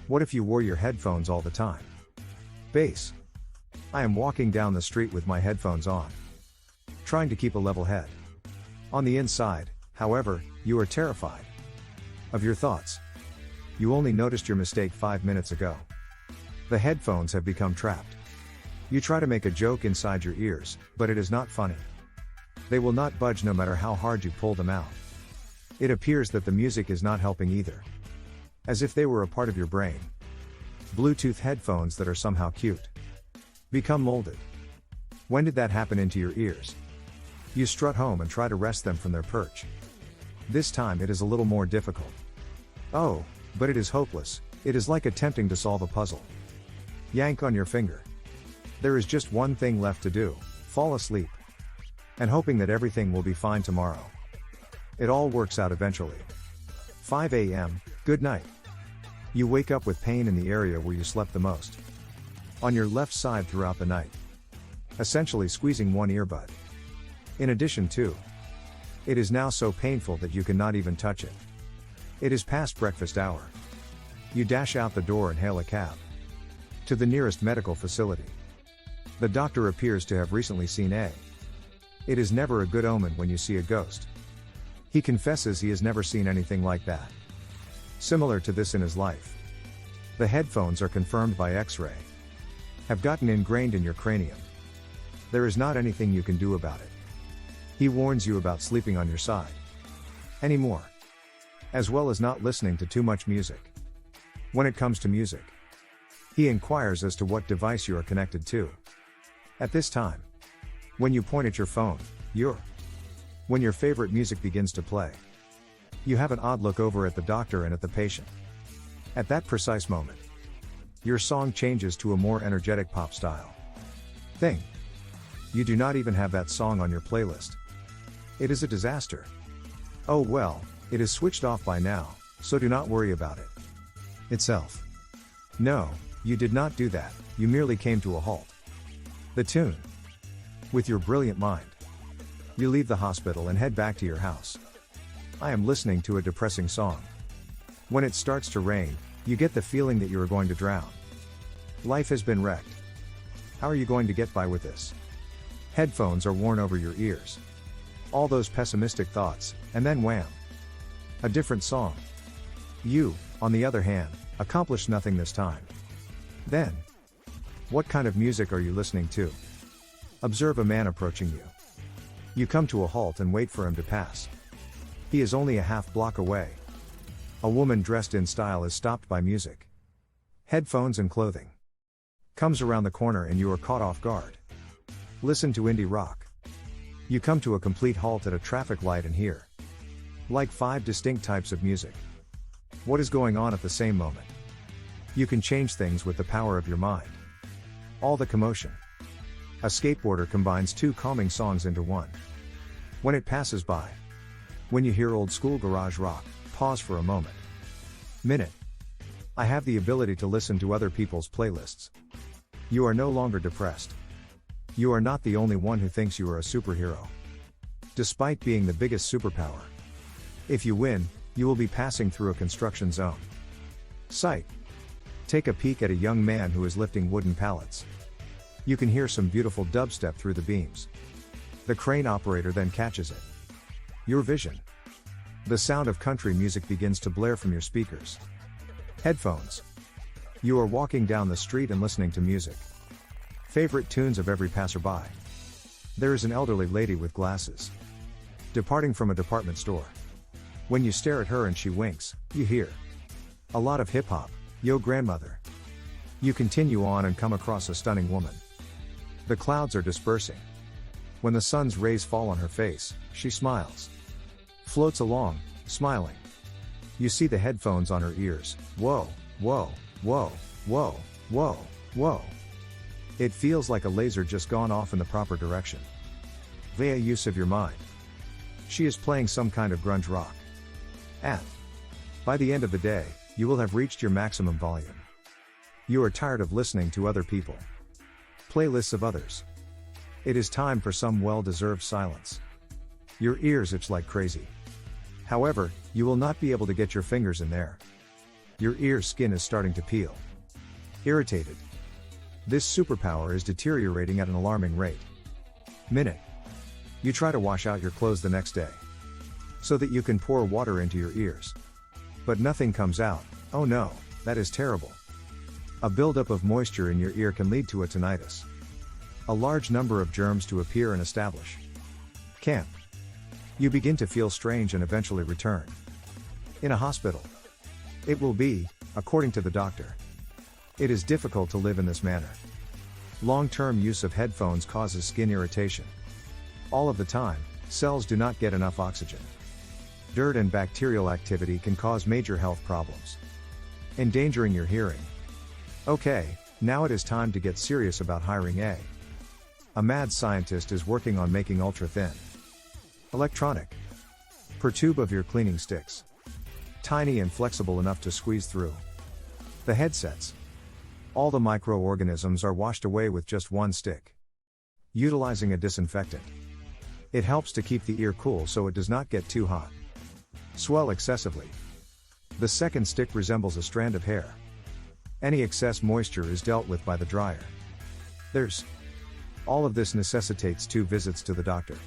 What if you wore your headphones all the time? Bass. I am walking down the street with my headphones on, trying to keep a level head. On the inside, however, you are terrified of your thoughts. You only noticed your mistake 5 minutes ago. The headphones have become trapped. You try to make a joke inside your ears, but it is not funny. They will not budge no matter how hard you pull them out. It appears that the music is not helping either. As if they were a part of your brain. Bluetooth headphones that are somehow cute become molded. When did that happen into your ears? You strut home and try to wrest them from their perch. This time it is a little more difficult. Oh, but it is hopeless. It is like attempting to solve a puzzle. Yank on your finger. There is just one thing left to do: fall asleep. And hoping that everything will be fine tomorrow. It all works out eventually. 5 a.m., good night. You wake up with pain in the area where you slept the most. On your left side throughout the night. Essentially squeezing one earbud. In addition to, it is now so painful that you cannot even touch it. It is past breakfast hour. You dash out the door and hail a cab to the nearest medical facility. The doctor appears to have recently seen a. It is never a good omen when you see a ghost. He confesses he has never seen anything like that. Similar to this in his life. The headphones are confirmed by X-ray. Have gotten ingrained in your cranium. There is not anything you can do about it. He warns you about sleeping on your side anymore. As well as not listening to too much music. When it comes to music, he inquires as to what device you are connected to. At this time, when you point at your phone, when your favorite music begins to play, you have an odd look over at the doctor and at the patient. At that precise moment, your song changes to a more energetic pop style thing. You do not even have that song on your playlist. It is a disaster. Oh well, it is switched off by now, so do not worry about it. Itself. No, you did not do that, you merely came to a halt. The tune. With your brilliant mind. You leave the hospital and head back to your house. I am listening to a depressing song. When it starts to rain, you get the feeling that you are going to drown. Life has been wrecked. How are you going to get by with this? Headphones are worn over your ears. All those pessimistic thoughts, and then wham! A different song. You, on the other hand, accomplished nothing this time. Then, what kind of music are you listening to? Observe a man approaching you. You come to a halt and wait for him to pass. He is only a half block away. A woman dressed in style is stopped by music. Headphones and clothing. Comes around the corner and you are caught off guard. Listen to indie rock. You come to a complete halt at a traffic light and hear like 5 distinct types of music. What is going on at the same moment? You can change things with the power of your mind. All the commotion. A skateboarder combines 2 calming songs into one. When it passes by. When you hear old school garage rock, pause for a moment. Minute. I have the ability to listen to other people's playlists. You are no longer depressed. You are not the only one who thinks you are a superhero. Despite being the biggest superpower. If you win, you will be passing through a construction zone. Sight. Take a peek at a young man who is lifting wooden pallets. You can hear some beautiful dubstep through the beams. The crane operator then catches it. Your vision. The sound of country music begins to blare from your speakers. Headphones. You are walking down the street and listening to music. Favorite tunes of every passerby. There is an elderly lady with glasses. Departing from a department store. When you stare at her and she winks, you hear a lot of hip-hop, Yo Grandmother. You continue on and come across a stunning woman. The clouds are dispersing. When the sun's rays fall on her face, she smiles. Floats along, smiling. You see the headphones on her ears. Whoa, whoa, whoa, whoa, whoa, whoa. It feels like a laser just gone off in the proper direction. Via use of your mind. She is playing some kind of grunge rock. And by the end of the day, you will have reached your maximum volume. You are tired of listening to other people. Playlists of others. It is time for some well-deserved silence. Your ears itch like crazy. However, you will not be able to get your fingers in there. Your ear skin is starting to peel. Irritated. This superpower is deteriorating at an alarming rate. Minute. You try to wash out your clothes the next day, so that you can pour water into your ears. But nothing comes out. Oh no, that is terrible. A buildup of moisture in your ear can lead to a tinnitus. A large number of germs to appear and establish camp. You begin to feel strange and eventually return. In a hospital. It will be, according to the doctor. It is difficult to live in this manner. Long-term use of headphones causes skin irritation. All of the time, cells do not get enough oxygen. Dirt and bacterial activity can cause major health problems, endangering your hearing. Okay, now it is time to get serious about hiring a mad scientist is working on making ultra-thin electronic per tube of your cleaning sticks. Tiny and flexible enough to squeeze through the headsets. All the microorganisms are washed away with just one stick. Utilizing a disinfectant. It helps to keep the ear cool so it does not get too hot. Swell excessively. The second stick resembles a strand of hair. Any excess moisture is dealt with by the dryer. All of this necessitates 2 visits to the doctor.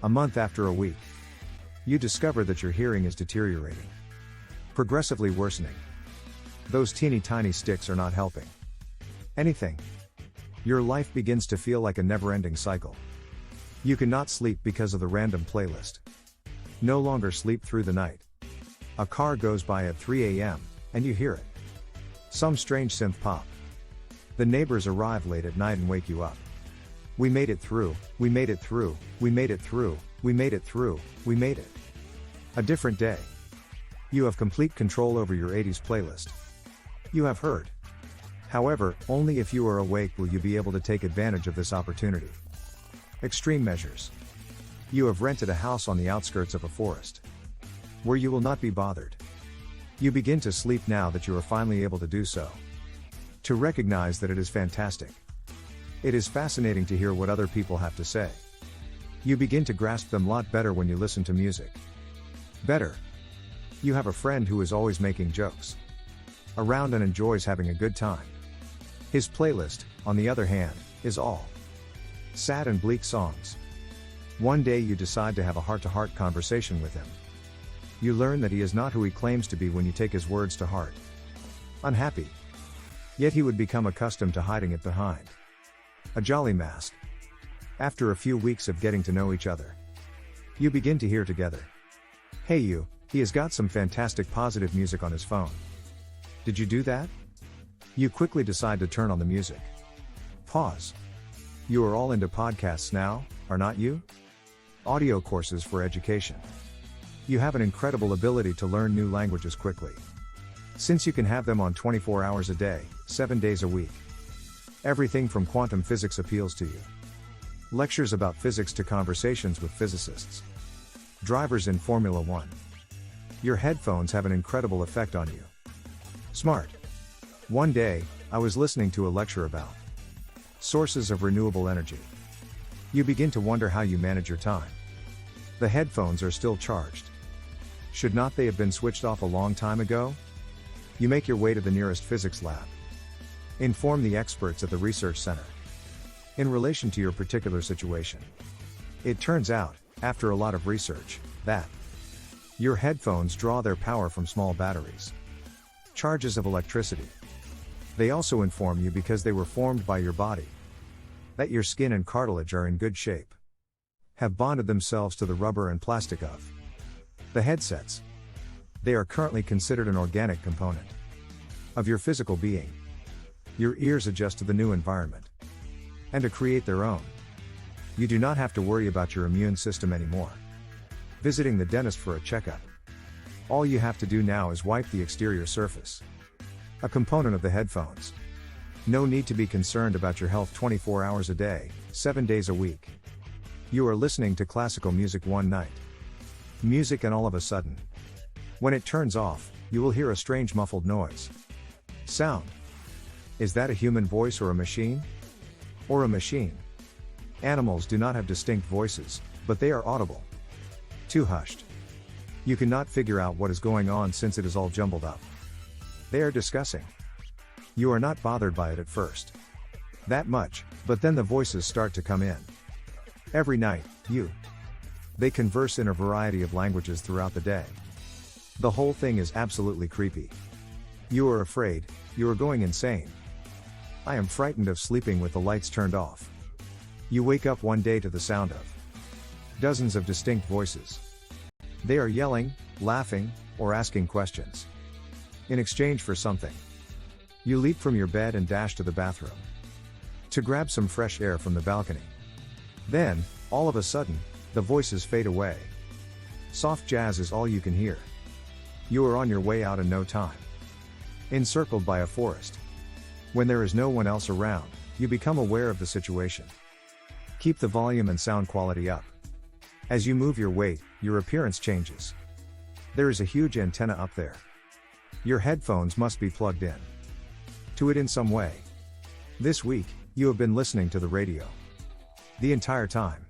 A month after a week, you discover that your hearing is deteriorating. Progressively worsening. Those teeny tiny sticks are not helping anything. Your life begins to feel like a never-ending cycle. You cannot sleep because of the random playlist. No longer sleep through the night. A car goes by at 3 a.m., and you hear it. Some strange synth pop. The neighbors arrive late at night and wake you up. We made it through, we made it through, we made it through, we made it through, we made it. A different day. You have complete control over your 80s playlist. You have heard. However, only if you are awake will you be able to take advantage of this opportunity. Extreme measures. You have rented a house on the outskirts of a forest, where you will not be bothered. You begin to sleep now that you are finally able to do so. To recognize that it is fantastic. It is fascinating to hear what other people have to say. You begin to grasp them a lot better when you listen to music. Better. You have a friend who is always making jokes around and enjoys having a good time. His playlist, on the other hand, is all sad and bleak songs. One day you decide to have a heart-to-heart conversation with him. You learn that he is not who he claims to be when you take his words to heart. Unhappy. Yet he would become accustomed to hiding it behind a jolly mask. After a few weeks of getting to know each other, you begin to hear together. Hey you, he has got some fantastic positive music on his phone. Did you do that? You quickly decide to turn on the music. Pause. You are all into podcasts now, are not you? Audio courses for education. You have an incredible ability to learn new languages quickly, since you can have them on 24 hours a day, 7 days a week. Everything from quantum physics appeals to you. Lectures about physics to conversations with physicists. Drivers in Formula One. Your headphones have an incredible effect on you. Smart. One day, I was listening to a lecture about sources of renewable energy. You begin to wonder how you manage your time. The headphones are still charged. Should not they have been switched off a long time ago? You make your way to the nearest physics lab. Inform the experts at the research center in relation to your particular situation. It turns out, after a lot of research, that your headphones draw their power from small batteries. Charges of electricity. They also inform you, because they were formed by your body, that your skin and cartilage are in good shape, have bonded themselves to the rubber and plastic of the headsets. They are currently considered an organic component of your physical being. Your ears adjust to the new environment and to create their own. You do not have to worry about your immune system anymore. Visiting the dentist for a checkup. All you have to do now is wipe the exterior surface. A component of the headphones. No need to be concerned about your health 24 hours a day, 7 days a week. You are listening to classical music one night. Music, and all of a sudden, when it turns off, you will hear a strange muffled noise. Sound. Is that a human voice or a machine? Or a machine? Animals do not have distinct voices, but they are audible. Too hushed. You cannot figure out what is going on since it is all jumbled up. They are discussing. You are not bothered by it at first. That much, but then the voices start to come in. Every night, they converse in a variety of languages throughout the day. The whole thing is absolutely creepy. You are afraid, you are going insane. I am frightened of sleeping with the lights turned off. You wake up one day to the sound of dozens of distinct voices. They are yelling, laughing, or asking questions. In exchange for something. You leap from your bed and dash to the bathroom to grab some fresh air from the balcony. Then, all of a sudden, the voices fade away. Soft jazz is all you can hear. You are on your way out in no time. Encircled by a forest. When there is no one else around, you become aware of the situation. Keep the volume and sound quality up. As you move your weight, your appearance changes. There is a huge antenna up there. Your headphones must be plugged in to it in some way. This week, you have been listening to the radio the entire time.